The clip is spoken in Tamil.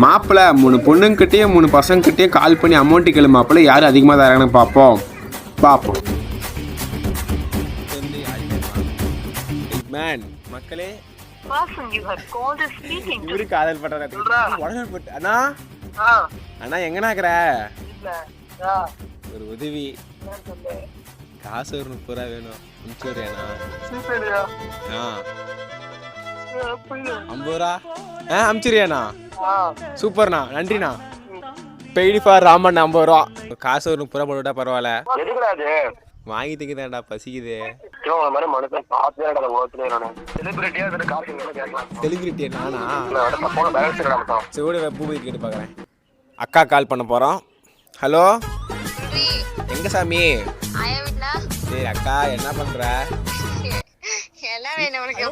மாப்பிள்ள 3 பொண்ணுங்கிட்டேயும் 3 பசங்ககிட்டயும் கால் பண்ணி அமௌண்ட் கேளு மாப்பிள்ள, யார் அதிகமாக தராங்கன்னு பார்ப்போம். மேன் மக்களே, இவரு காதல் பண்றாரு. அண்ணா அண்ணா எங்கண்ணா இருக்கிற? ஒரு உதவி, காசு ஒரு 30 ரூபா வேணும், அனுப்பிச்சுடுறியாண்ணா? 50 ரூபா அனுப்பிச்சுறியாண்ணா? சூப்பர்ண்ணா, நன்றிண்ணா. பெய்டி ஃபார் ராமன் 50 ரூபா. காசு ஒரு 30 ரூபா போட்டுவிட்டா பரவாயில்ல. வாங்கி திங்கதான்டா, பசிக்குது. செலிபிரிட்டி நானா? சரி, பூபதி கேட்டு பார்க்குறேன். அக்கா கால் பண்ண போகிறோம். ஹலோ, எங்க சாமி? சரி அக்கா, என்ன பண்ற? என்ன வேணும் உனக்கு?